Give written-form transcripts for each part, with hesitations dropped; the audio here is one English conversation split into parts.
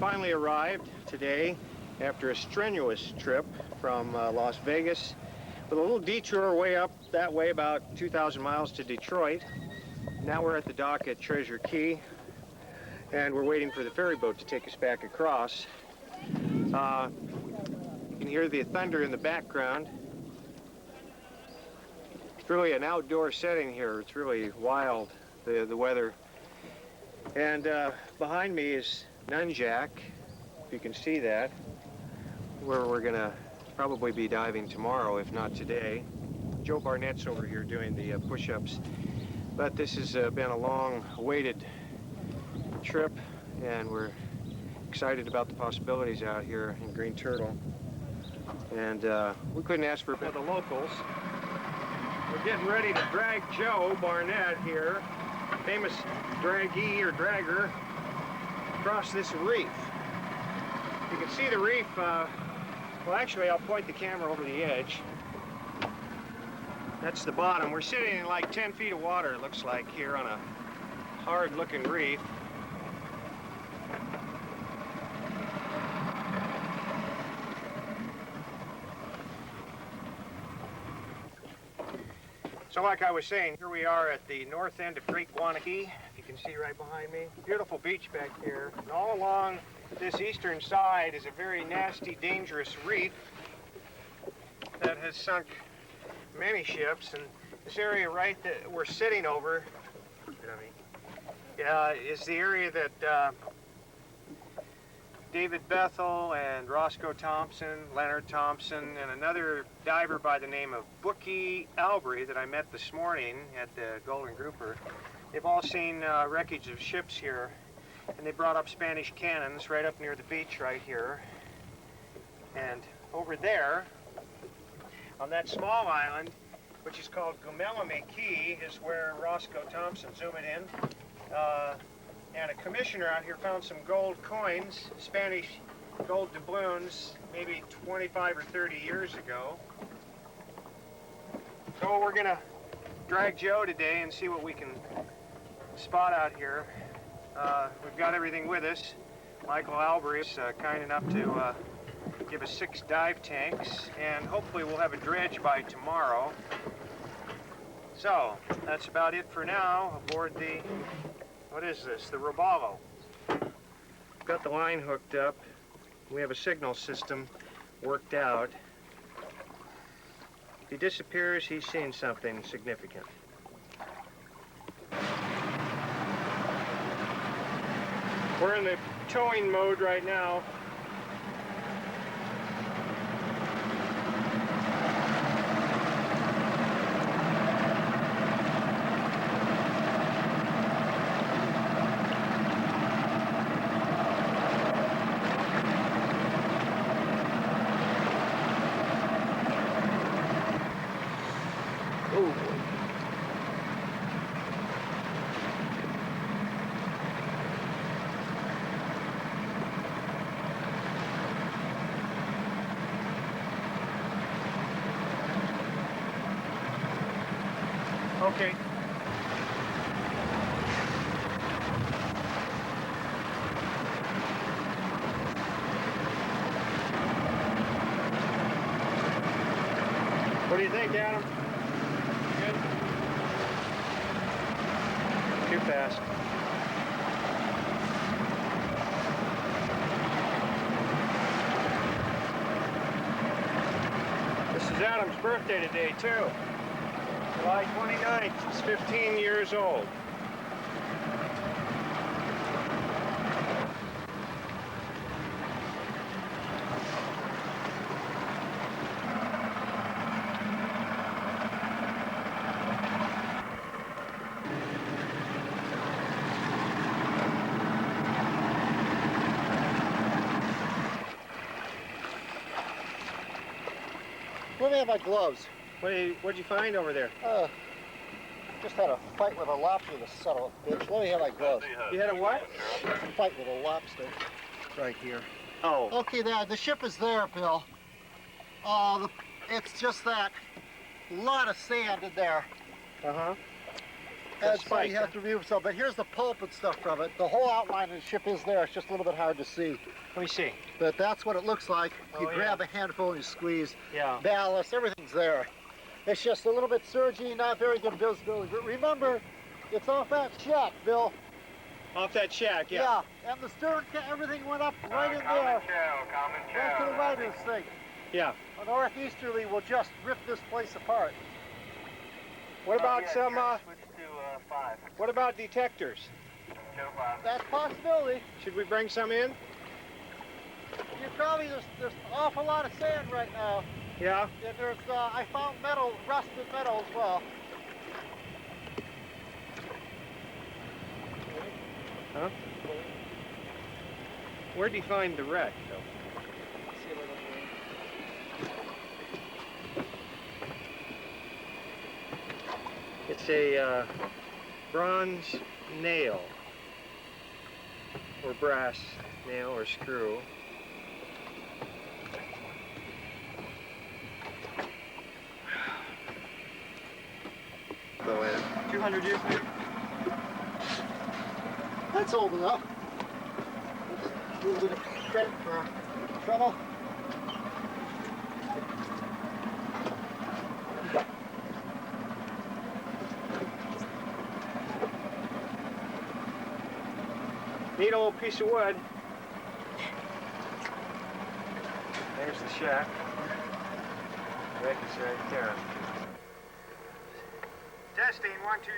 finally arrived today after a strenuous trip from Las Vegas with a little detour way up that way, about 2,000 miles to Detroit. Now we're at the dock at Treasure Key, and we're waiting for the ferry boat to take us back across. You can hear the thunder in the background. It's really an outdoor setting here. It's really wild, the weather. And behind me is Nunjack, if you can see that, where we're gonna probably be diving tomorrow, if not today. Joe Barnett's over here doing the push-ups. But this has been a long-awaited trip, and we're excited about the possibilities out here in Green Turtle. And we couldn't ask for the locals. We're getting ready to drag Joe Barnett here, famous draggee or dragger, across this reef. You can see the reef, well actually I'll point the camera over the edge. That's the bottom. We're sitting in like 10 feet of water, it looks like, here on a hard looking reef. So like I was saying, here we are at the north end of Great Guanakee, if you can see right behind me. Beautiful beach back here. And all along this eastern side is a very nasty, dangerous reef that has sunk many ships. And this area right that we're sitting over is the area that David Bethel and Roscoe Thompson, Leonard Thompson, and another diver by the name of Bookie Albry that I met this morning at the Golden Grouper. They've all seen wreckage of ships here, and they brought up Spanish cannons right up near the beach right here. And over there, on that small island, which is called Gumelame Key, is where Roscoe Thompson, zoom it in, and a commissioner out here found some gold coins, Spanish gold doubloons, maybe 25 or 30 years ago. So we're gonna drag Joe today and see what we can spot out here. We've got everything with us. Michael Albry is kind enough to give us 6 dive tanks, and hopefully we'll have a dredge by tomorrow. So that's about it for now aboard the, what is this? The Robalo. Got the line hooked up. We have a signal system worked out. If he disappears, he's seen something significant. We're in the towing mode right now. Okay. What do you think, Adam? Good? Too fast. This is Adam's birthday today, too. July 29th, he's 15 years old. Let me have my gloves. What'd you find over there? Just had a fight with a lobster, the son of a bitch. Let me have my gloves. You had a what? A fight with a lobster. Right here. Oh. Okay, the ship is there, Bill. It's just that. A lot of sand in there. Uh-huh. And so spike. you have to remove some, but here's the pulp and stuff from it. The whole outline of the ship is there. It's just a little bit hard to see. Let me see. But that's what it looks like. You Oh, grab yeah. a handful and you squeeze. Yeah. Ballast, everything's there. It's just a little bit surgy, not very good visibility. But remember, it's off that shack, Bill. Off that shack, yeah. And the stern, everything went up right in there. Right to the right of this thing. Yeah. A northeasterly will just rip this place apart. What about what about detectors? That's a possibility. Should we bring some in? You probably, there's an awful lot of sand right now. Yeah. And there's, I found metal, rusted metal as well. Huh? Where'd you find the wreck, though? It's a bronze nail, or brass nail, or screw. Go in. 200 years maybe? That's old enough. A little bit of credit for trouble. Neat old piece of wood. There's the shack. Wreck is right there. Testing, 1, 2.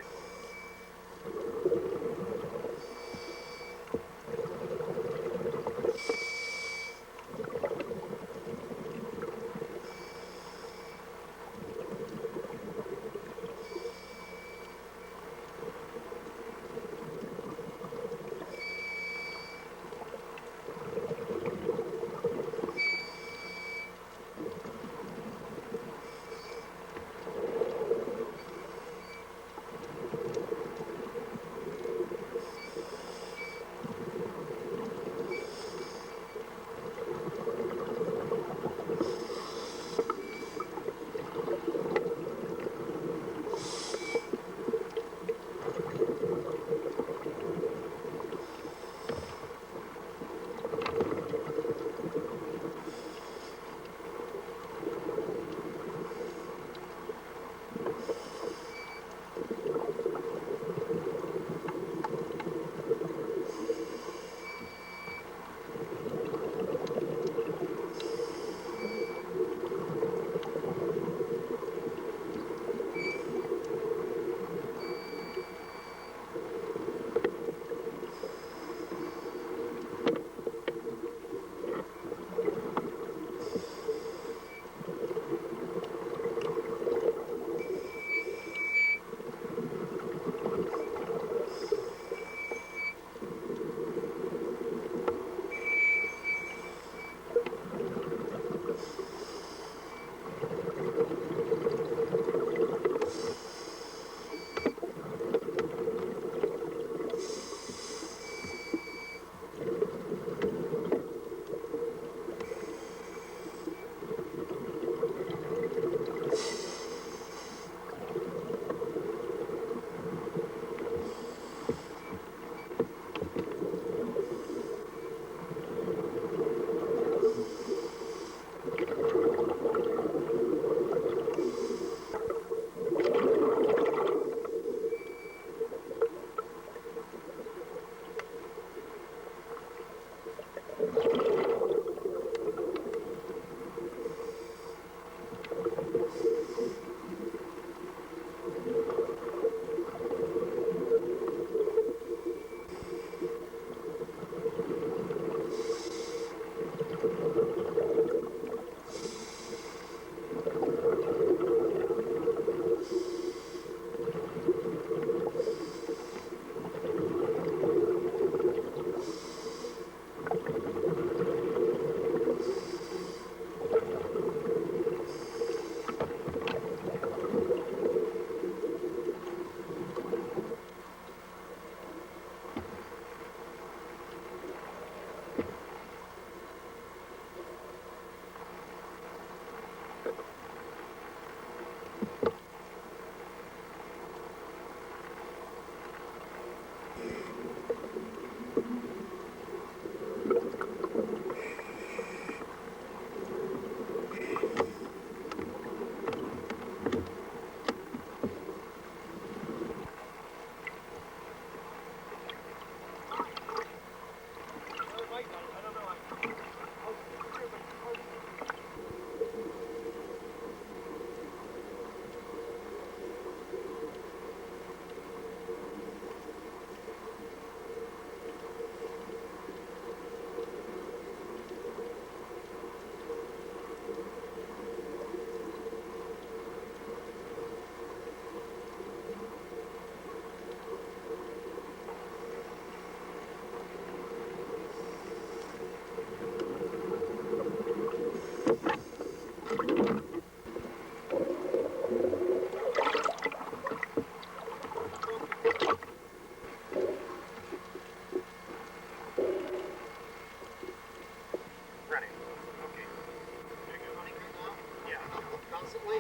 Constantly?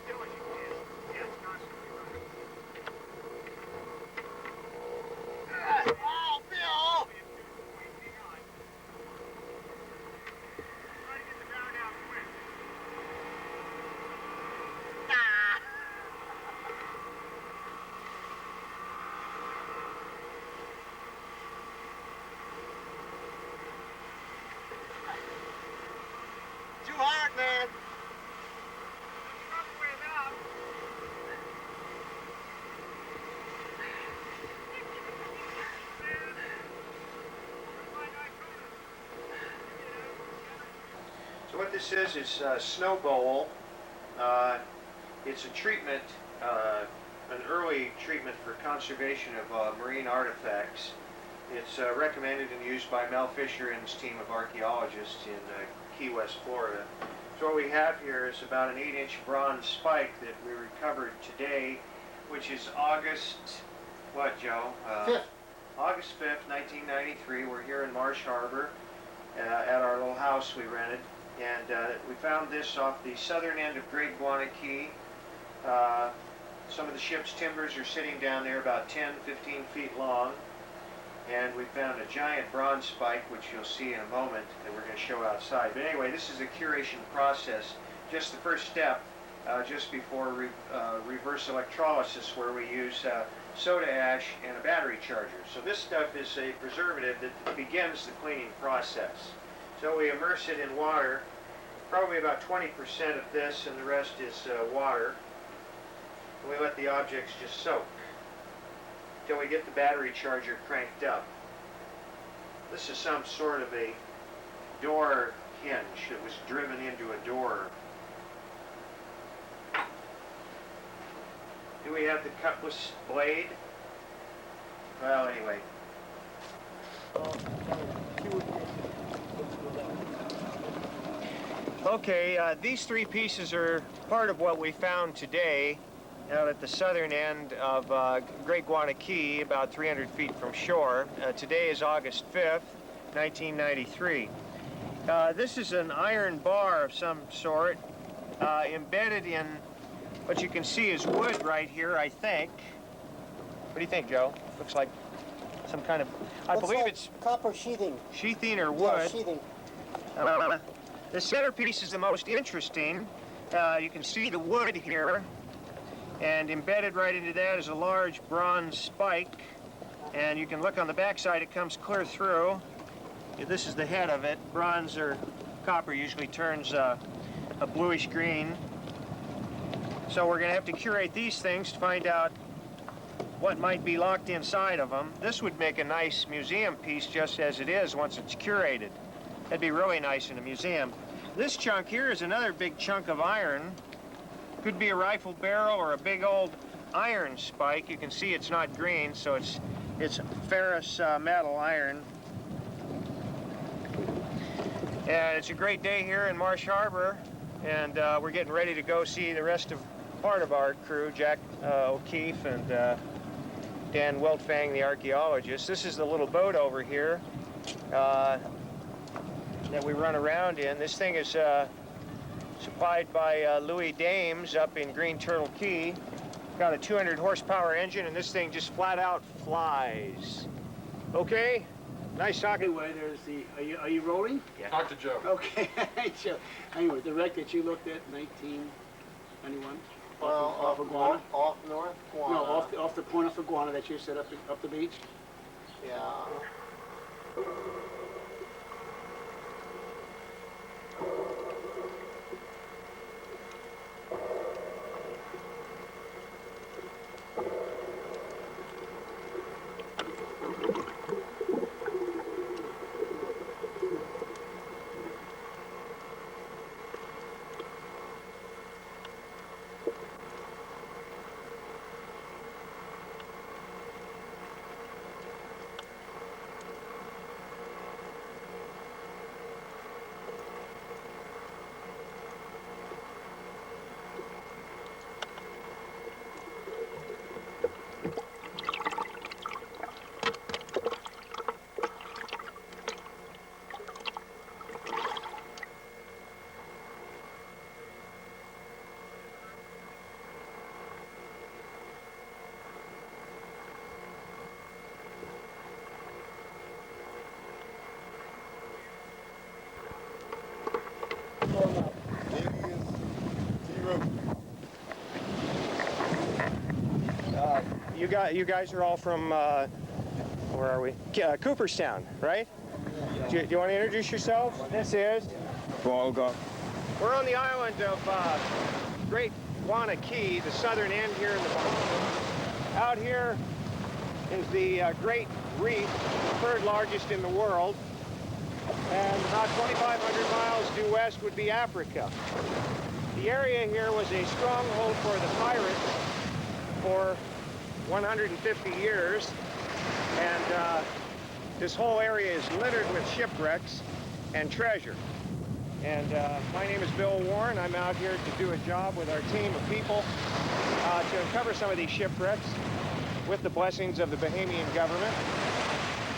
Still as you can. Yeah, it's constantly running. Oh, Bill! Hang on. Try to get the bound out quick. Too hard, man. Another way out. So what this is snow bowl. It's a treatment, an early treatment for conservation of marine artifacts. It's recommended and used by Mel Fisher and his team of archaeologists in Key West, Florida. So what we have here is about an 8-inch bronze spike that we recovered today, which is August, what, Joe? 5th. August 5th, 1993. We're here in Marsh Harbor at our little house we rented. And we found this off the southern end of Great Guana Key. Some of the ship's timbers are sitting down there about 10, 15 feet long. And we found a giant bronze spike, which you'll see in a moment, that we're going to show outside. But anyway, this is a curation process. Just the first step, just before reverse electrolysis, where we use soda ash and a battery charger. So this stuff is a preservative that begins the cleaning process. So we immerse it in water, probably about 20% of this, and the rest is water. And we let the objects just soak until we get the battery charger cranked up. This is some sort of a door hinge that was driven into a door. Do we have the cutlass blade? Well, anyway. Okay, these three pieces are part of what we found today out at the southern end of Great Guana Key, about 300 feet from shore. Today is August 5th, 1993. This is an iron bar of some sort, embedded in what you can see is wood right here, I think. What do you think, Joe? Looks like some kind of, I believe like it's copper sheathing. sheathing or wood. Yeah, sheathing. The centerpiece is the most interesting. You can see the wood here, and embedded right into that is a large bronze spike. And you can look on the backside, it comes clear through. This is the head of it. Bronze or copper usually turns a bluish green. So we're going to have to curate these things to find out what might be locked inside of them. This would make a nice museum piece just as it is once it's curated. That'd be really nice in a museum. This chunk here is another big chunk of iron. Could be a rifle barrel or a big old iron spike. You can see it's not green, so it's ferrous metal iron. And it's a great day here in Marsh Harbor, and we're getting ready to go see the rest of part of our crew, Jack O'Keefe and Dan Wiltfang, the archaeologist. This is the little boat over here that we run around in. This thing is supplied by Louis Dames up in Green Turtle Key. Got a 200 horsepower engine, and this thing just flat out flies. Okay? Nice talking. Anyway, there's the, are you rolling? Yeah. Talk to Joe. Okay, Joe. Anyway, the wreck that you looked at, 1991, Well, off of Guana? off North Guana. No, off the point of Guana that you set up the beach. Yeah. You guys are all from, where are we? Cooperstown, right? Do you want to introduce yourselves? This is? Volga. We're on the island of Great Guana Key, the southern end here in the Bahamas. Out here is the Great Reef, the third largest in the world. And about 2,500 miles due west would be Africa. The area here was a stronghold for the pirates for 150 years. And this whole area is littered with shipwrecks and treasure. And my name is Bill Warren. I'm out here to do a job with our team of people to uncover some of these shipwrecks with the blessings of the Bahamian government.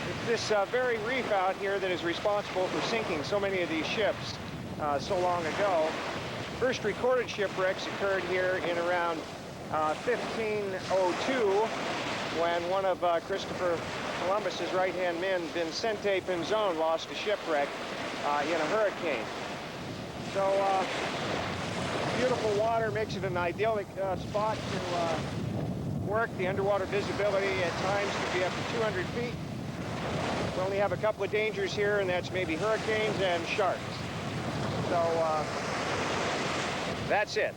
It's this very reef out here that is responsible for sinking so many of these ships so long ago. First recorded shipwrecks occurred here in around 1502 when one of Christopher Columbus's right-hand men, Vicente Pinzon, lost a shipwreck in a hurricane. So beautiful water makes it an idyllic spot to work. The underwater visibility at times can be up to 200 feet. We only have a couple of dangers here, and that's maybe hurricanes and sharks. So that's it.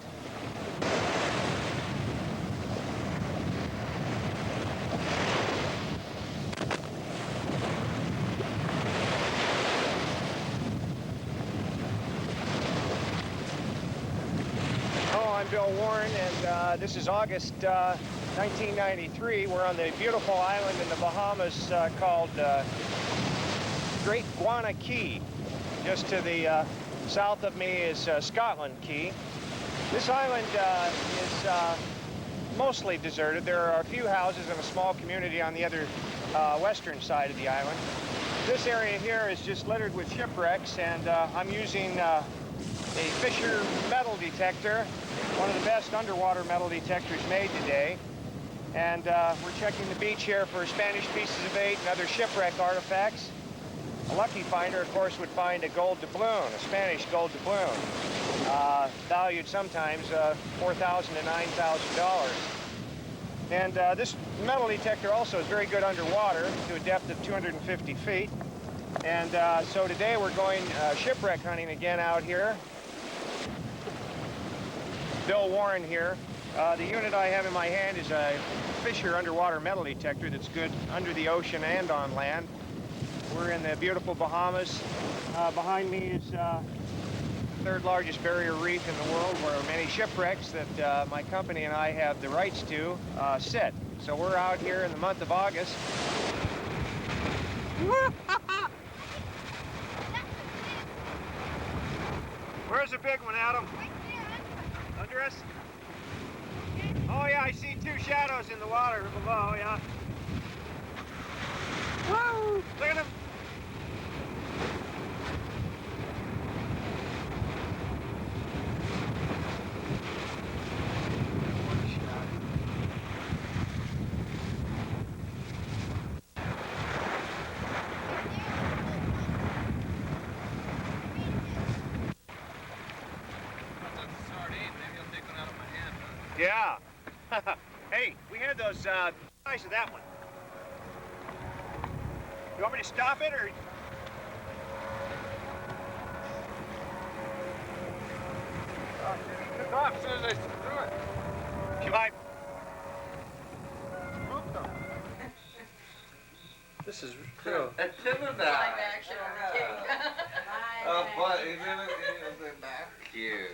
I'm Bill Warren, and this is August 1993. We're on the beautiful island in the Bahamas called Great Guana Key. Just to the south of me is Scotland Key. This island is mostly deserted. There are a few houses and a small community on the other western side of the island. This area here is just littered with shipwrecks, and I'm using a Fisher metal detector, one of the best underwater metal detectors made today. And we're checking the beach here for Spanish pieces of bait and other shipwreck artifacts. A lucky finder, of course, would find a gold doubloon, a Spanish gold doubloon, valued sometimes $4,000 to $9,000. And this metal detector also is very good underwater to a depth of 250 feet. And so today we're going shipwreck hunting again out here. Bill Warren here. The unit I have in my hand is a Fisher underwater metal detector that's good under the ocean and on land. We're in the beautiful Bahamas. Behind me is the third largest barrier reef in the world, where many shipwrecks that my company and I have the rights to sit. So we're out here in the month of August. Where's the big one, Adam? Under us? Oh yeah, I see two shadows in the water below, yeah. Woo! Look at them! Yeah. Hey, we had those size of that one. You want me to stop it, or? Took off as soon as I threw it. Should I? This is real. Live action on the king. Oh, but it isn't that cute.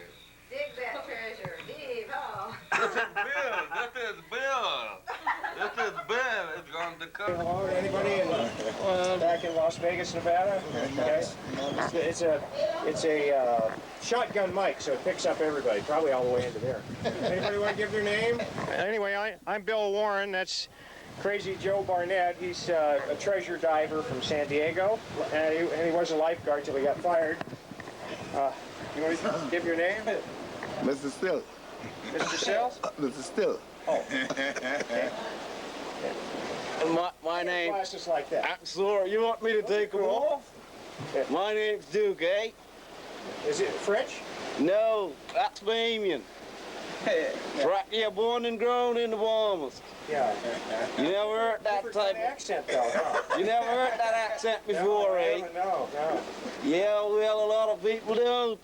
Dig that treasure, dig, huh? This is Bill. This is Bill. This is Bill. It's going to come. Hello, anybody back in Las Vegas, Nevada? Okay. It's a shotgun mic, so it picks up everybody, probably all the way into there. Anybody want to give their name? Anyway, I'm Bill Warren. That's Crazy Joe Barnett. He's a treasure diver from San Diego, and he was a lifeguard till he got fired. You want to give your name? Mr. Still. Mr. Sills? Mr. Still. Oh. Okay. My name. Glasses like that. I'm sorry, you want me to take them off? Yeah. My name's Duke, eh? Is it French? No, that's Bahamian. Right here, born and grown in the Bahamas. Yeah. You never heard that Different type kind of accent, though, huh? You never heard that accent before, eh? No. Yeah, well, a lot of people don't.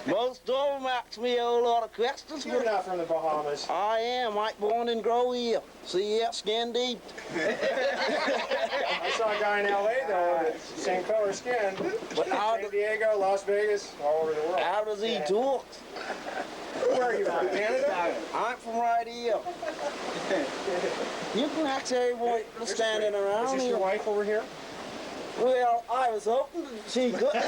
Most of them ask me a whole lot of questions. You're not from the Bahamas. I am. I born and grow here. See that skin deep? I saw a guy in L.A., though, with the same color skin. But how, San Diego, Las Vegas, all over the world. how does he talk? Where are you from, Canada? I'm from right here. You can ask everyone standing Is around this here. your wife over here? Well, I was hoping she could be.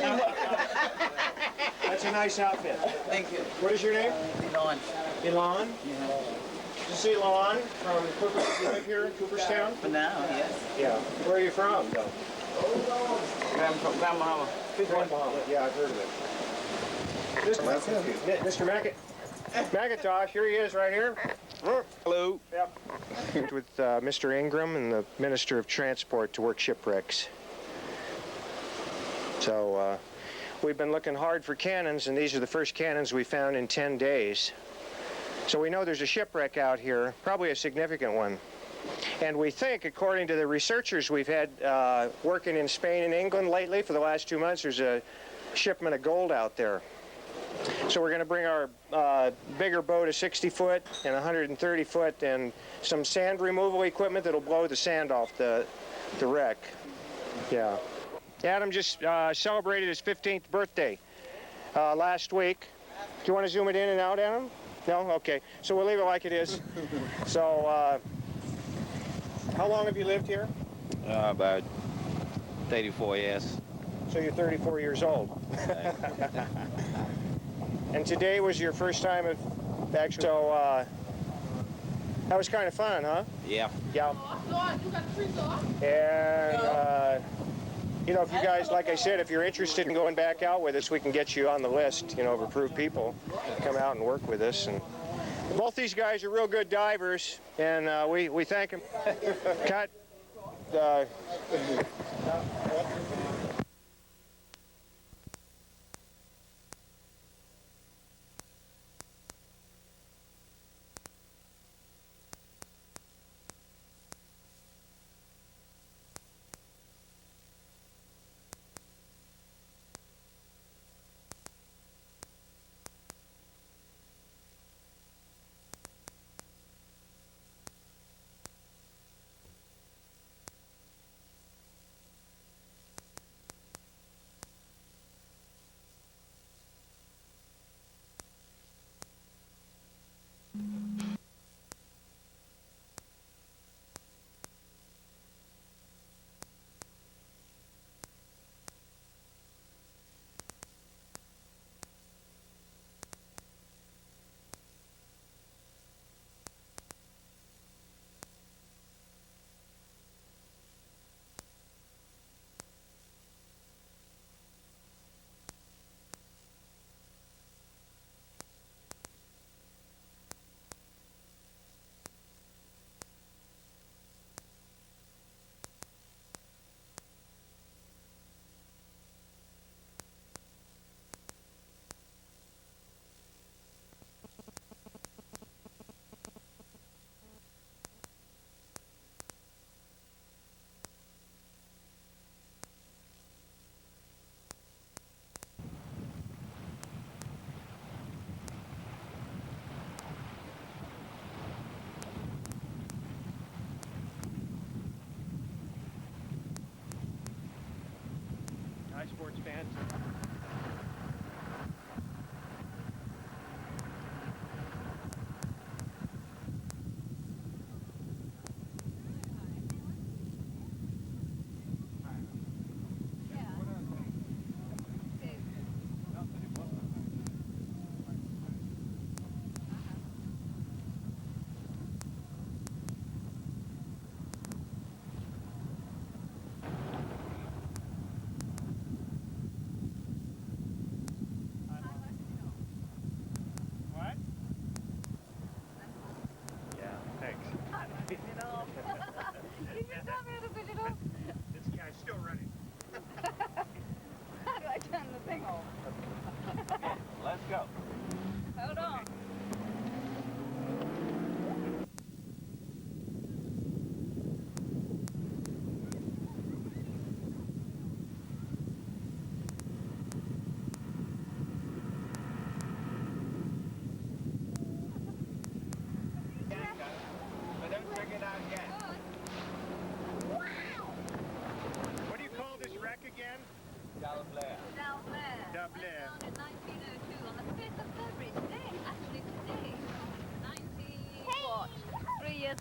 That's a nice outfit. Thank you. What is your name? Elon. Elon? This is Elon from Cooper. You live here in Cooperstown? For now, yes. Yeah. Where are you from, though? I'm from Grandma. Bahama. Yeah, I've heard of it. Mr. McIntosh, here he is right here. Hello. Yep. With Mr. Ingram and the Minister of Transport to work shipwrecks. So we've been looking hard for cannons, and these are the first cannons we found in 10 days. So we know there's a shipwreck out here, probably a significant one. And we think, according to the researchers we've had working in Spain and England lately for the last 2 months, there's a shipment of gold out there. So we're going to bring our bigger boat, a 60-foot and 130-foot, and some sand removal equipment that'll blow the sand off the wreck. Yeah. Adam just celebrated his 15th birthday last week. Do you want to zoom it in and out, Adam? No? Okay. So we'll leave it like it is. So, how long have you lived here? About 34 years. So you're 34 years old. And today was your first time of actually, so that was kind of fun, huh? Yeah. Yeah. And, you know, if you guys, like I said, if you're interested in going back out with us, we can get you on the list, you know, of approved people to come out and work with us. And both these guys are real good divers, and we thank them. Cut.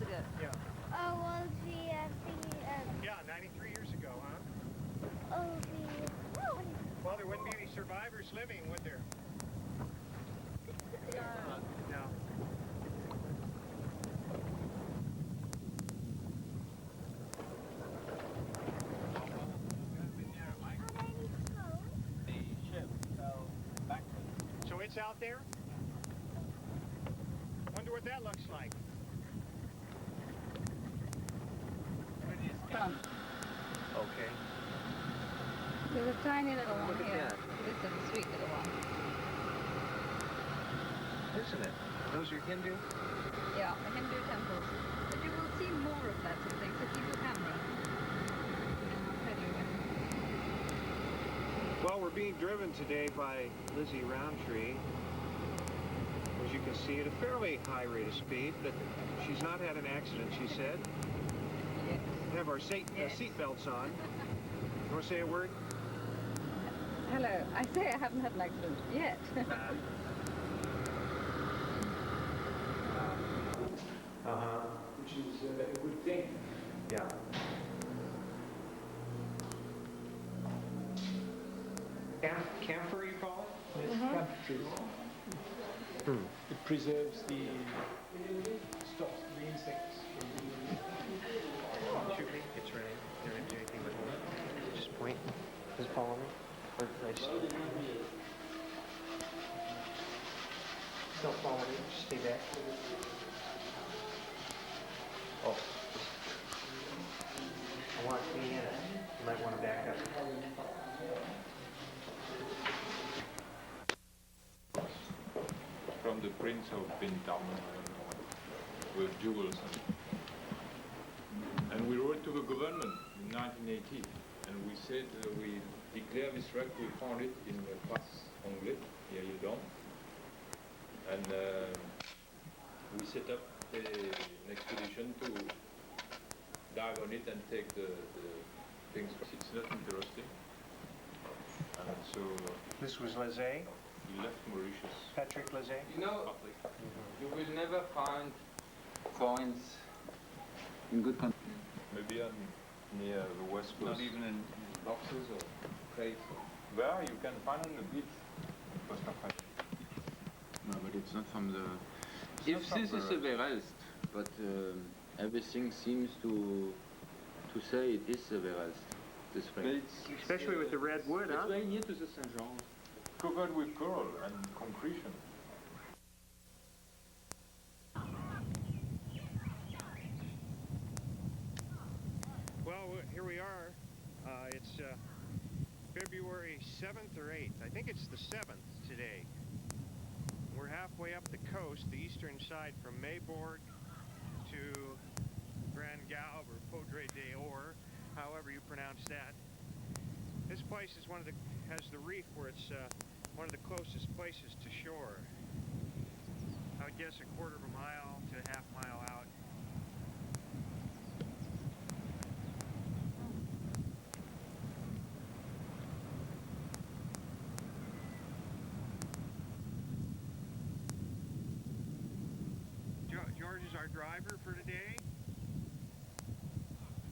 years ago. Yeah. Oh, well, gee, I think, Yeah, 93 years ago, huh? oh, gee. Well, there wouldn't be any survivors living, would there? No. The ship fell backwards. So it's out there? Wonder what that looks like. Okay. There's a tiny little one Look at here. that. This is a sweet little one. Isn't it? Those are Hindu? Yeah, the Hindu temples. But you will see more of that sort of thing, so keep your camera. I'll tell you when. Well, we're being driven today by Lizzie Roundtree. As you can see, at a fairly high rate of speed, but she's not had an accident, she said. Yes. We have our seat belts on. You want to say a word? Hello. I say I haven't had an accident yet. Which is a good thing. Yeah. Camphor, you call it? It preserves the stops the insects from being. Shoot me. It's running. They're not doing anything but hold it. Just point. Just follow me. Or don't follow me. Just stay back. Oh. I want to clean in it. You might want to back up. From the Prince of Bintam with jewels. And we wrote to the government in 1980, and we said we declare this wreck. We found it in the Pass Anglais, near Yildon. And we set up an expedition to dive on it and take the things. It's not interesting. And so This was Lizzie, he left Mauritius. Patrick Lizzie. You know, you will never find coins in good condition. Maybe near the west coast. Not even in boxes or crates. There you can find on the beach. Costa Rica. No, but it's not from the... It's If not this from is the- a Verelst, but everything seems to say it is a Verelst, this spring. Especially with the red wood, It's huh? very near to the Saint-Jean. Covered with coral and concretion. Well, here we are. It's February 7th or 8th. I think it's the 7th today. We're halfway up the coast, the eastern side from Maybourg to Grand Galbe or Poudre d'Or, however you pronounce that. This place is has the reef where it's one of the closest places to shore. I would guess a quarter of a mile to a half mile out. George is our driver for today.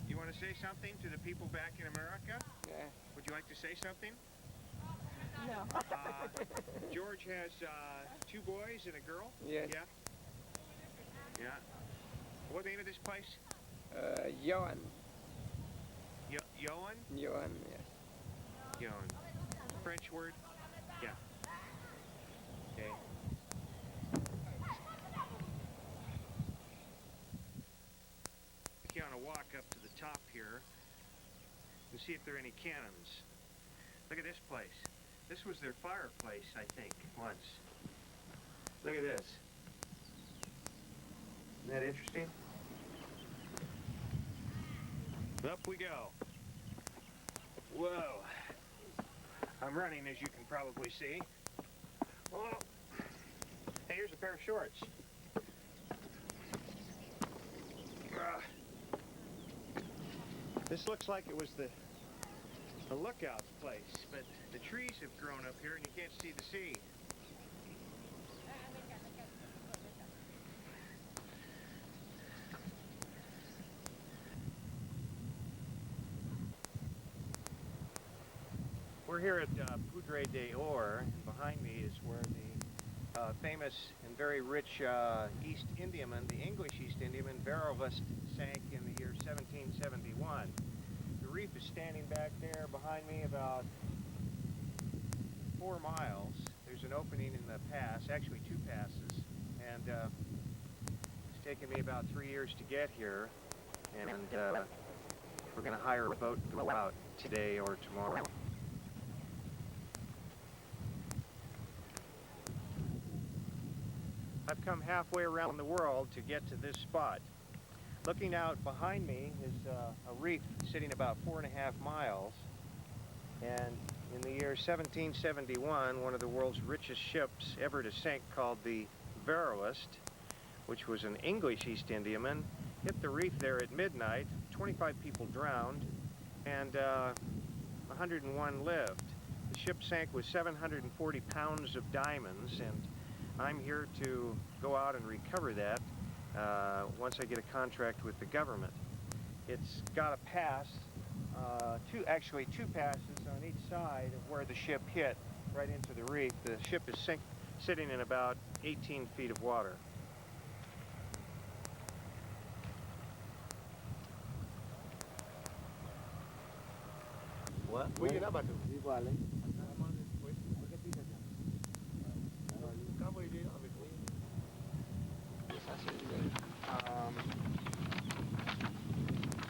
You want to say something to the people back in America? Yeah. Would you like to say something? No. George has 2 boys and a girl? Yes. Yeah? Yeah. What name of this place? Johan. Johan? Johan, yes. Johan. French word? Yeah. Okay. On a walk up to the top here and see if there are any cannons. Look at this place. This was their fireplace, I think, once. Look at this. Isn't that interesting? Up we go. Whoa. I'm running, as you can probably see. Oh. Hey, here's a pair of shorts. This looks like it was the lookout place, but the trees have grown up here and you can't see the sea. We're here at Poudre d'Or, and behind me is where the famous and very rich East Indiaman, the English East Indiaman, Verolist, sank in the year 1771. The reef is standing back there behind me about 4 miles. There's an opening in the pass, actually 2 passes, and it's taken me about 3 years to get here, and we're going to hire a boat to go out today or tomorrow. I've come halfway around the world to get to this spot. Looking out behind me is a reef sitting about 4.5 miles, and in the year 1771, one of the world's richest ships ever to sink, called the Verolist, which was an English East Indiaman, hit the reef there at midnight. 25 people drowned, and 101 lived. The ship sank with 740 pounds of diamonds, and I'm here to go out and recover that once I get a contract with the government. It's got a pass, actually two passes on each side of where the ship hit, right into the reef. The ship is sitting in about 18 feet of water.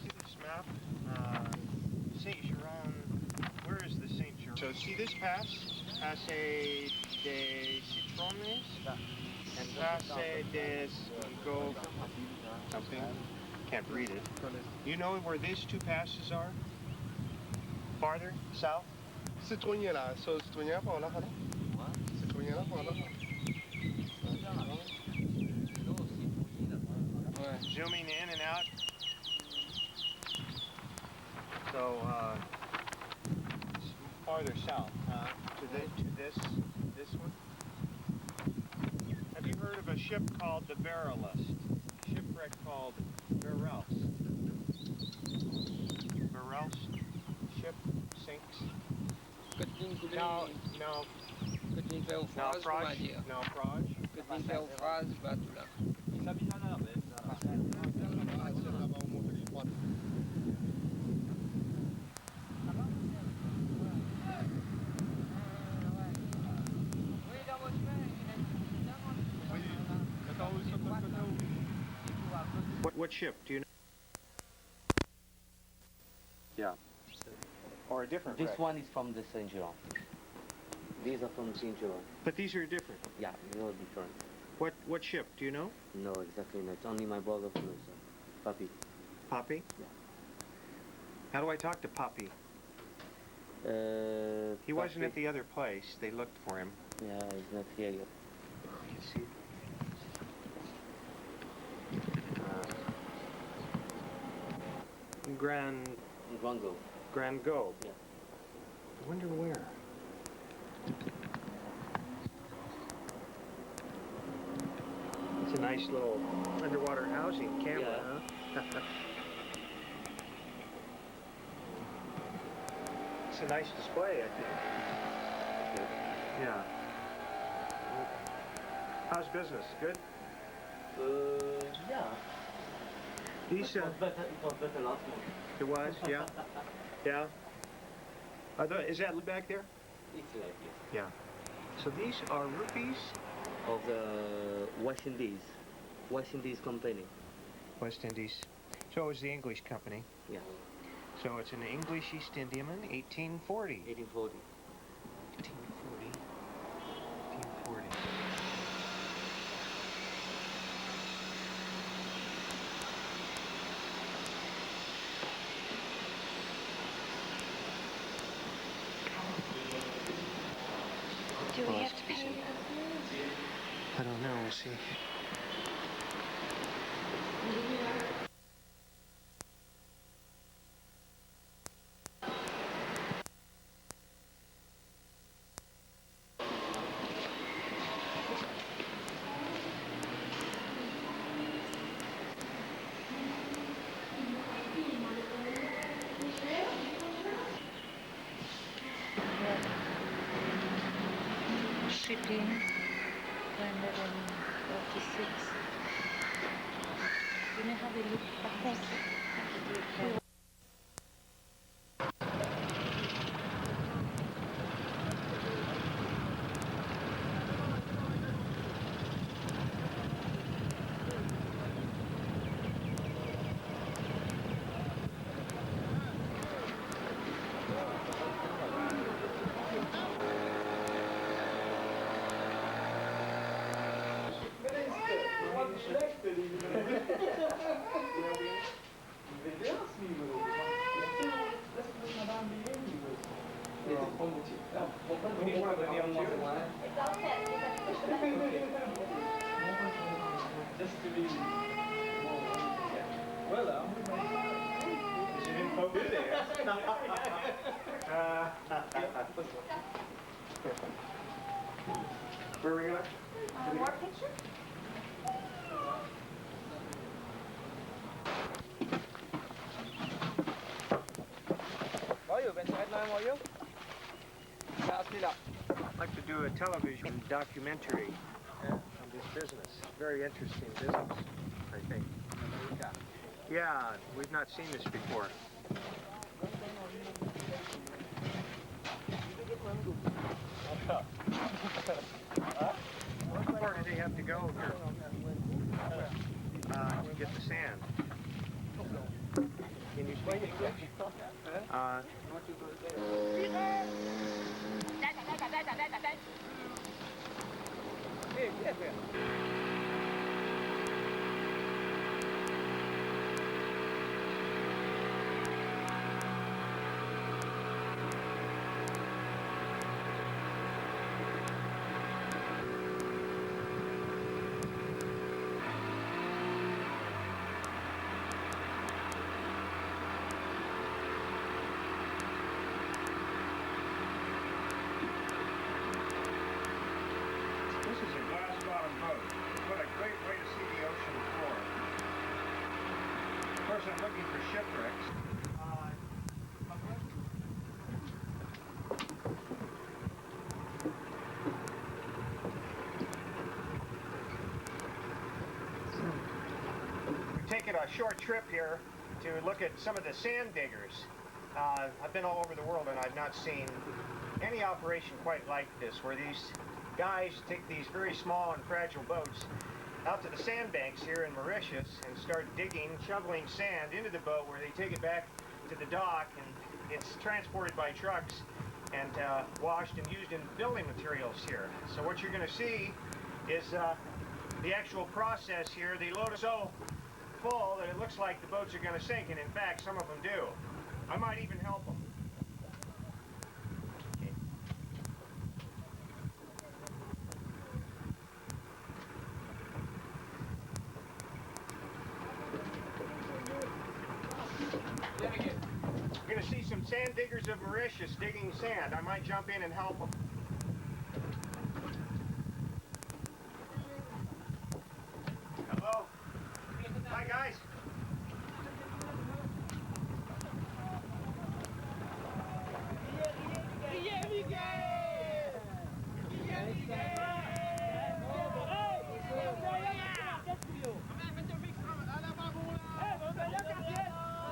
See this map? Saint-Geron. Where is the Saint-Geron? So see this pass? Passe des Citrones and Passe des Go something. Can't read it. You know where these two passes are? Farther south? Citoyen là, so citoyen par là, citoyen là par là. Zooming in and out. So it's farther south, to this one. Have you heard of a ship called the Verolist? A shipwreck called Verelst. Verelst ship sinks. No. Naufrage. Naufrage. What ship? Do you know? Yeah. Or a different This wreck? one is from the Saint-Geron. These are from Saint-Geron. But these are different. Yeah, they are different. What ship? Do you know? No, exactly not. Only my brother knows. Papi. Poppy? Yeah. How do I talk to Poppy? He wasn't at the other place. They looked for him. Yeah, he's not here yet. You see? Grand Go. Yeah. I wonder where. It's a nice little underwater housing camera, huh? It's a nice display, I think. Yeah. How's business? Good? Yeah. These, It was better last month. it was, yeah. Yeah. Is that back there? It's like this. Yeah. So these are rupees? Of the West Indies company. West Indies. So it was the English company. Yeah. So it's an English East Indiaman, 1840. 1840. 1840. 1840. Do we have to pay? I don't know, we'll see. weeks. You know how they look back. Where are we going? More picture? I'd like to do a television documentary on this business. Very interesting business, I think. Yeah, we've not seen this before. How far do they have to go here to get the sand? Can you speak English? This is a glass-bottom boat. What a great way to see the ocean floor. Of course, I'm looking for shipwrecks. We're taking a short trip here to look at some of the sand diggers. I've been all over the world and I've not seen any operation quite like this, where these guys take these very small and fragile boats out to the sandbanks here in Mauritius and start digging, shoveling sand into the boat, where they take it back to the dock and it's transported by trucks and washed and used in building materials here. So what you're going to see is the actual process here. They load it so full that it looks like the boats are going to sink, and in fact some of them do. I might even help them. You're going to see some sand diggers of Mauritius digging sand. I might jump in and help them. Hello? Hi, guys.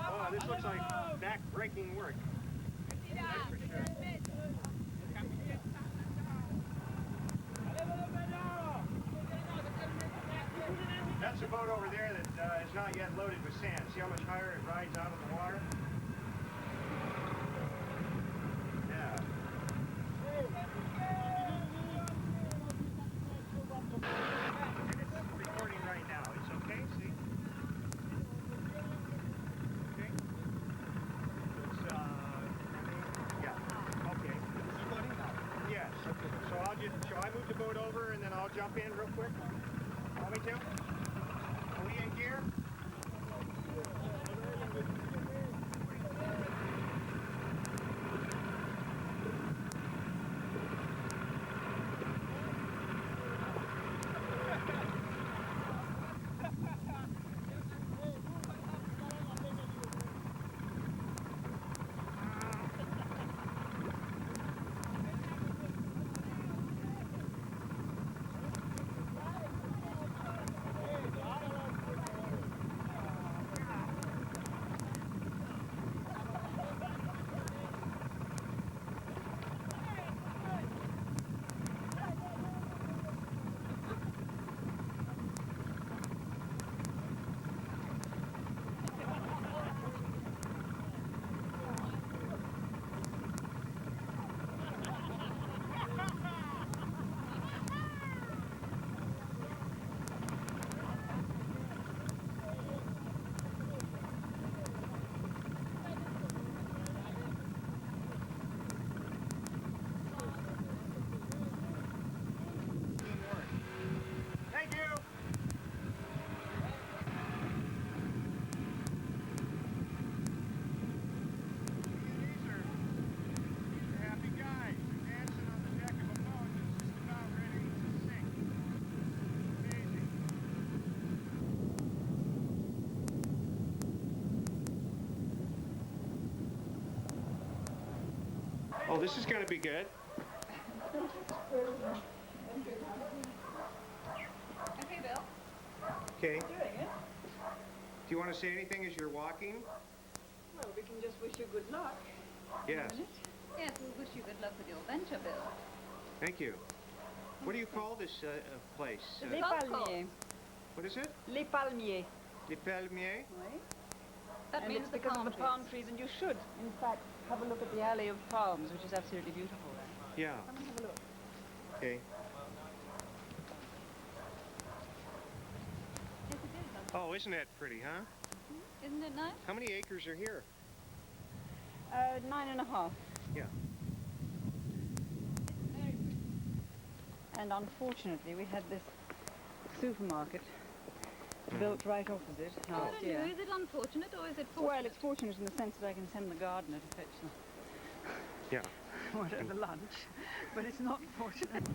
Oh, this looks like back-breaking work. That's for sure. That's a boat over there that is not yet loaded with sand. See how much higher it rides out of the water? Yeah. And it's recording right now. It's okay? See? Okay? It's, yeah. Okay. Yes. Okay. So shall I move the boat over and then I'll jump in real quick? Want me to? Are we in gear? Oh, this is going to be good. Okay, Bill. Okay. Do you want to say anything as you're walking? Well, we can just wish you good luck. Yes. Yes, we wish you good luck with your venture, Bill. Thank you. What do you call this place? Les Palmiers. What is it? Les Palmiers. Les Palmiers? Oui. That And means it's the because palm of the palm trees, and you should, in fact, have a look at the alley of palms, which is absolutely beautiful there. Yeah. Come and have a look. Okay. Yes, it is. Oh, isn't that pretty, huh? Isn't it nice? How many acres are here? 9.5. Yeah. And unfortunately, we had this supermarket built right opposite last year. Is it unfortunate or is it fortunate? Well, it's fortunate in the sense that I can send the gardener to fetch them Yeah. whatever lunch, but it's not fortunate.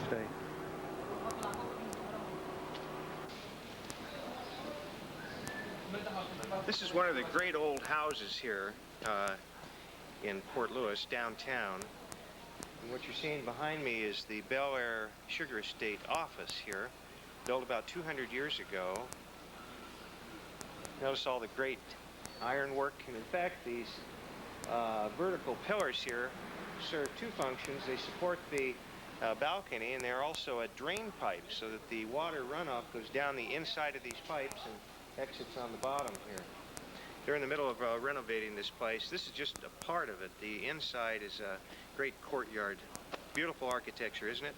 Stay. This is one of the great old houses here in Port Louis, downtown. And what you're seeing behind me is the Bel Air Sugar Estate office here, built about 200 years ago. Notice all the great ironwork, and in fact these vertical pillars here serve two functions. They support the balcony, and they're also a drain pipe so that the water runoff goes down the inside of these pipes and exits on the bottom here. They're in the middle of renovating this place. This is just a part of it. The inside is a great courtyard. Beautiful architecture, isn't it?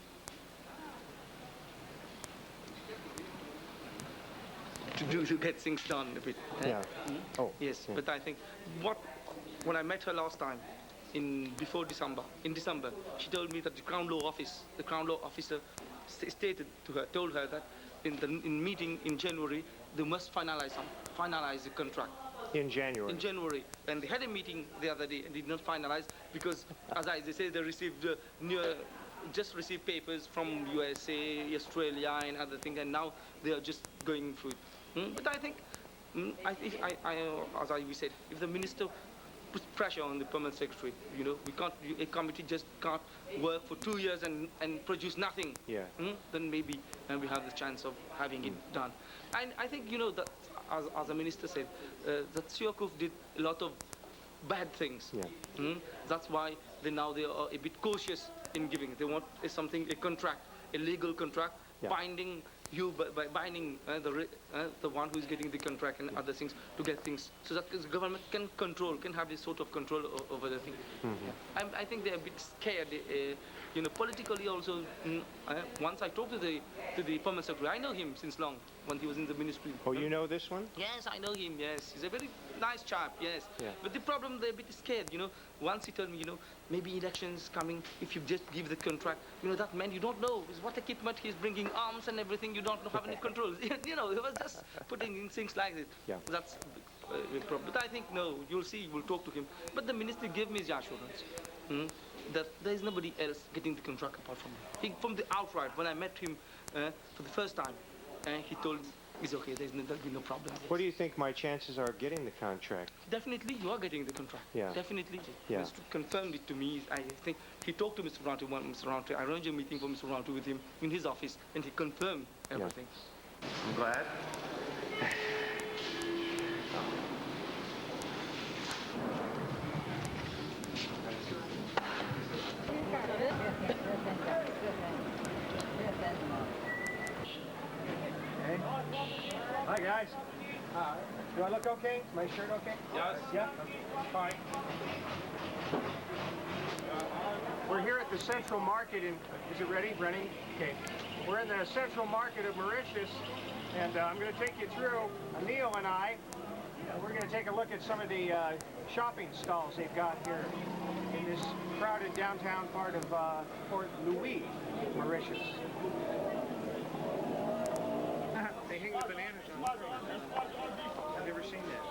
To get things done a bit. Yeah. Oh. Yes, yeah. but I think when I met her last time, in December, she told me that the Crown Law officer told her that in meeting in January they must finalize the contract. In January. In January, and they had a meeting the other day and did not finalize because, as they say, they received just received papers from USA, Australia, and other things, and now they are just going through it. But I think, as we said, if the minister puts pressure on the permanent secretary, a committee just can't work for 2 years and produce nothing. Yeah. Then maybe we have the chance of having it done. And I think, that, as the minister said, that Syakov did a lot of bad things. Yeah. That's why they are a bit cautious in giving. They want a contract, a legal contract, yeah. binding you by binding the one who is getting the contract and other things to get things, so that the government can have this sort of control over the thing. Mm-hmm. I think they're a bit scared. Politically also. Once I talked to the permanent secretary, I know him since long when he was in the ministry. Oh, you know this one? Yes, I know him. Yes, he's a very nice chap. Yes. Yeah. But the problem, they're a bit scared. Once he told me, maybe elections coming. If you just give the contract, that meant you don't know what equipment he's bringing, arms and everything. You don't have any control. He was just putting in things like this. Yeah. That's a big problem. But I think no. You'll see. We'll talk to him. But the minister gave me the assurance. That there is nobody else getting the contract apart from me. From the outright, when I met him for the first time, he told me, it's okay, there'll be no problem. What do you think my chances are of getting the contract? Definitely, you are getting the contract. Yeah. Definitely. Yeah. Mr. confirmed it to me. I think he talked to Mr. Rantu. Mr. Rantu, I arranged a meeting for Mr. Rantu with him in his office, and he confirmed everything. Yeah. I'm glad. Hi guys. Hi. Do I look okay? Is my shirt okay? Yes. Yeah? Fine. We're here at the Central Market in, is it ready? Running? Okay. We're in the Central Market of Mauritius, and I'm going to take you through, Anil and I, we're going to take a look at some of the shopping stalls they've got here in this crowded downtown part of Port Louis, Mauritius. They hang the bananas on the trees. I've never seen that.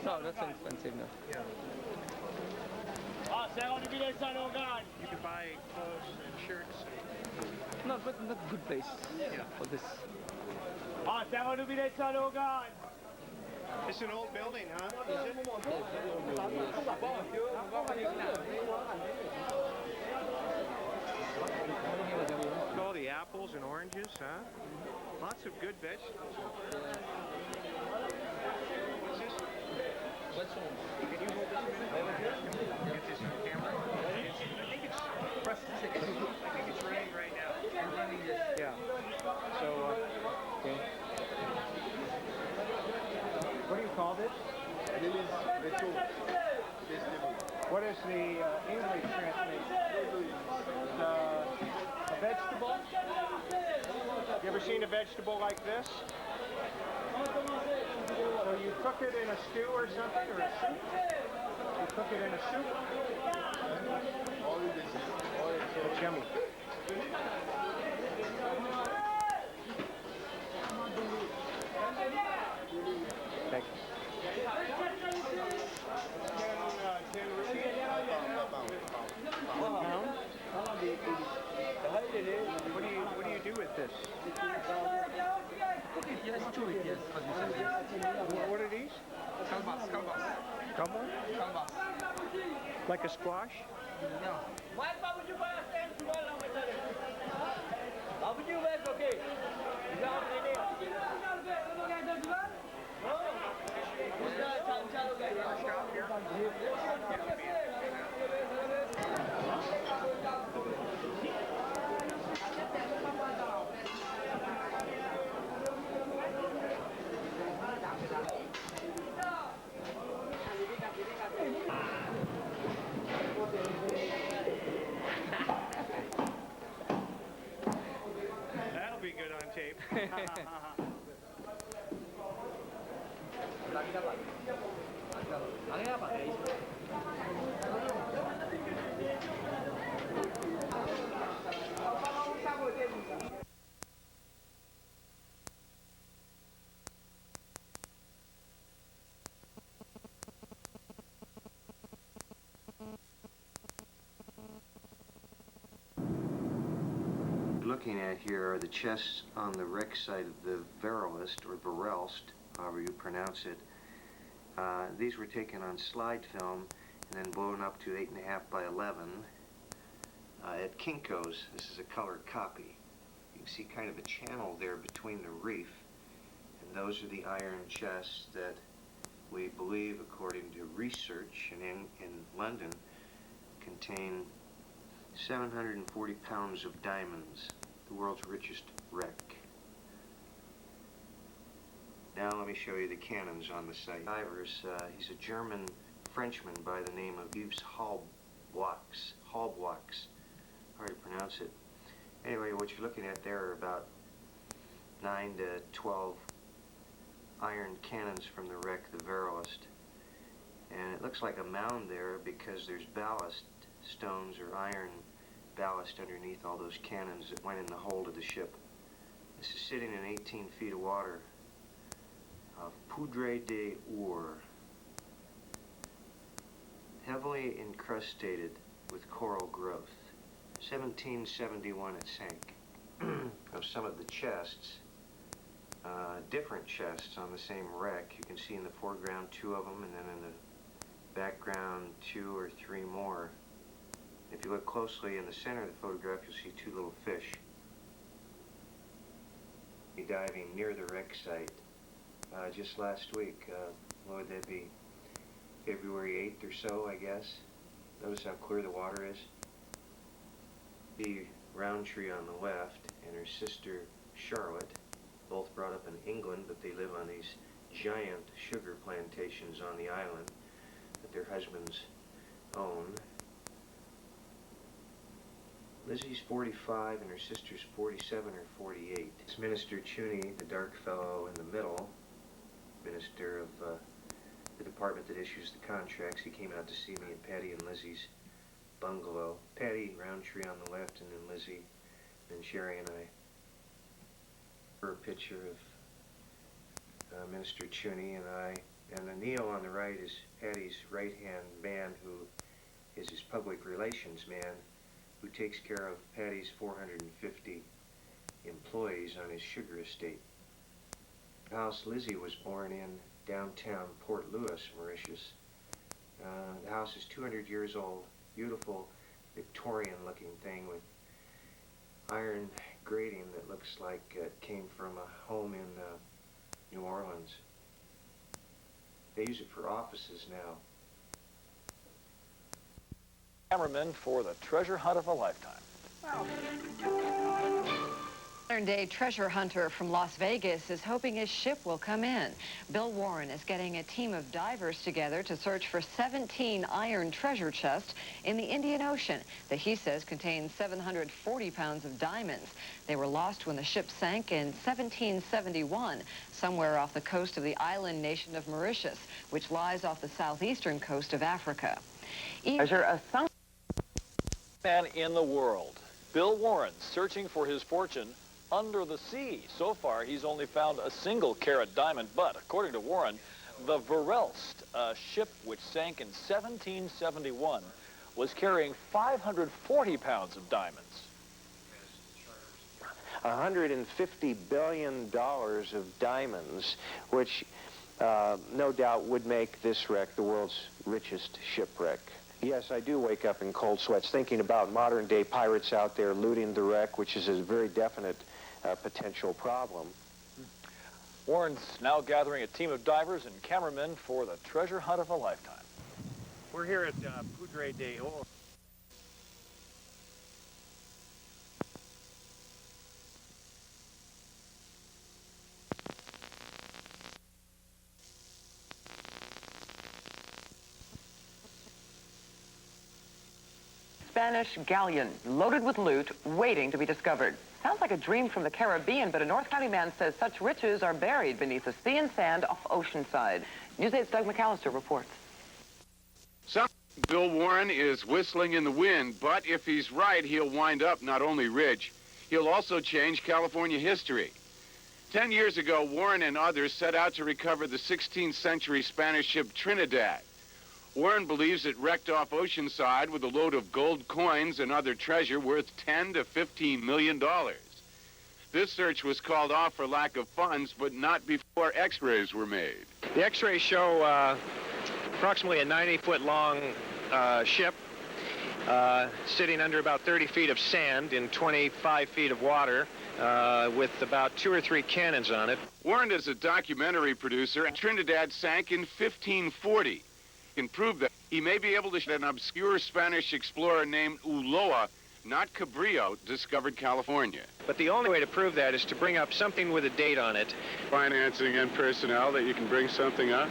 No, that's expensive now. Yeah. You can buy clothes and shirts. No, but not good place for this. It's an old building, huh? Is it? All the apples and oranges, huh? Lots of good vegetables. What's this? Can you hold this a minute? Get this on camera. I think it's raining right now. Yeah. So, okay. What do you call this? What is the English translation? A vegetable? You ever seen a vegetable like this? So you cook it in a stew or something, or a soup? You cook it in a soup? It's yummy. Thank you. What do you do with this? Yes, chew it, yes. What are these? Kalbas. Gumbo? Kalbas. Like a squash? Yeah. That'll be good on tape. Looking at here are the chests on the wreck site of the Verelst, or Verelst, however you pronounce it. These were taken on slide film and then blown up to 8.5 by 11 at Kinko's. This is a color copy. You can see kind of a channel there between the reef, and those are the iron chests that we believe, according to research in London, contain 740 pounds of diamonds, the world's richest wreck. Now let me show you the cannons on the site. Divers, he's a German Frenchman by the name of Yves Halbwachs. Hard to pronounce it. Anyway, what you're looking at there are about 9 to 12 iron cannons from the wreck, the Verelst. And it looks like a mound there because there's ballast stones or iron ballast underneath all those cannons that went in the hold of the ship. This is sitting in 18 feet of water of poudre d'or, heavily encrustated with coral growth. 1771 it sank. Of some of the chests, different chests on the same wreck. You can see in the foreground 2 of them, and then in the background 2 or 3 more. If you look closely in the center of the photograph, you'll see 2 little fish diving near the wreck site just last week. What would that be? February 8th or so, I guess. Notice how clear the water is. The Roundtree on the left and her sister Charlotte, both brought up in England, but they live on these giant sugar plantations on the island that their husbands own. Lizzie's 45 and her sister's 47 or 48. It's Minister Chuney, the dark fellow in the middle, Minister of the department that issues the contracts. He came out to see me at Patty and Lizzie's bungalow. Patty Roundtree on the left, and then Lizzie, and Sherry and I. For a picture of Minister Chuney and I. And then Neil on the right is Patty's right-hand man, who is his public relations man, who takes care of Patty's 450 employees on his sugar estate. The house Lizzie was born in, downtown Port Louis, Mauritius. The house is 200 years old, beautiful Victorian-looking thing with iron grating that looks like it came from a home in New Orleans. They use it for offices now. Cameraman for the treasure hunt of a lifetime. Modern-day treasure hunter from Las Vegas is hoping his ship will come in. Bill Warren is getting a team of divers together to search for 17 iron treasure chests in the Indian Ocean that he says contain 740 pounds of diamonds. They were lost when the ship sank in 1771, somewhere off the coast of the island nation of Mauritius, which lies off the southeastern coast of Africa. Man in the world, Bill Warren, searching for his fortune under the sea. So far, he's only found a single carat diamond, but according to Warren, the Verelst, a ship which sank in 1771, was carrying 540 pounds of diamonds. $150 billion of diamonds, which no doubt would make this wreck the world's richest shipwreck. Yes, I do wake up in cold sweats thinking about modern-day pirates out there looting the wreck, which is a very definite potential problem. Warren's now gathering a team of divers and cameramen for the treasure hunt of a lifetime. We're here at Poudre des Ors. Spanish galleon loaded with loot waiting to be discovered. Sounds like a dream from the Caribbean, but a North County man says such riches are buried beneath the sea and sand off Oceanside. News 8's Doug McAllister reports. Bill Warren is whistling in the wind, but if he's right, he'll wind up not only rich, he'll also change California history. 10 years ago, Warren and others set out to recover the 16th century Spanish ship Trinidad. Warren believes it wrecked off Oceanside with a load of gold coins and other treasure worth $10 to $15 million. This search was called off for lack of funds, but not before x-rays were made. The x-rays show approximately a 90-foot long ship sitting under about 30 feet of sand in 25 feet of water with about 2 or 3 cannons on it. Warren is a documentary producer, and Trinidad sank in 1540. Can prove that he may be able to show an obscure Spanish explorer named Ulloa, not Cabrillo, discovered California. But the only way to prove that is to bring up something with a date on it. Financing and personnel that you can bring something up?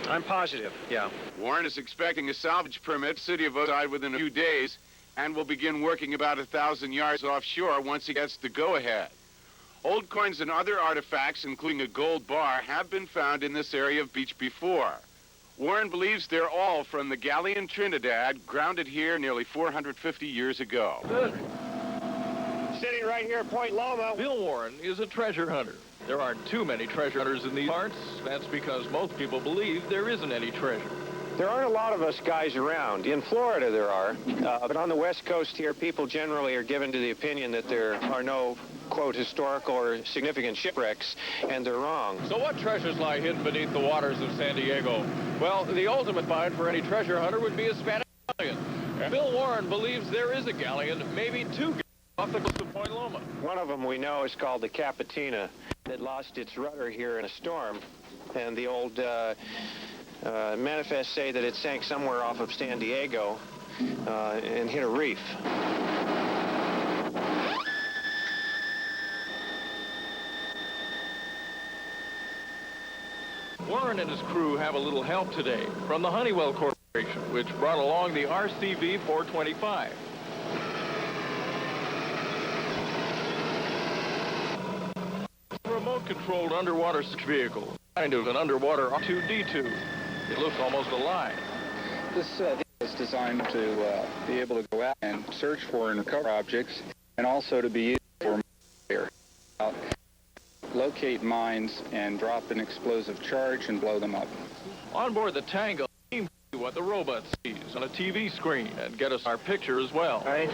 I'm positive, yeah. Warren is expecting a salvage permit, city of Oceanside, within a few days, and will begin working about 1,000 yards offshore once he gets the go-ahead. Old coins and other artifacts, including a gold bar, have been found in this area of beach before. Warren believes they're all from the galleon Trinidad, grounded here nearly 450 years ago. Sitting right here at Point Loma. Bill Warren is a treasure hunter. There aren't too many treasure hunters in these parts. That's because most people believe there isn't any treasure. There aren't a lot of us guys around. In Florida there are, but on the West Coast here, people generally are given to the opinion that there are no, quote, historical or significant shipwrecks, and they're wrong. So what treasures lie hidden beneath the waters of San Diego? Well, the ultimate find for any treasure hunter would be a Spanish galleon. And Bill Warren believes there is a galleon, maybe 2 galleons, off the coast of Point Loma. One of them we know is called the Capitina, that lost its rudder here in a storm, and the old manifests say that it sank somewhere off of San Diego and hit a reef. Warren and his crew have a little help today from the Honeywell Corporation, which brought along the RCV-425. A remote-controlled underwater vehicle, kind of an underwater R2-D2. It looks almost alive. This is designed to be able to go out and search for and recover objects, and also to be used for locate mines and drop an explosive charge and blow them up. On board the Tango, see what the robot sees on a TV screen and get us our picture as well. Right.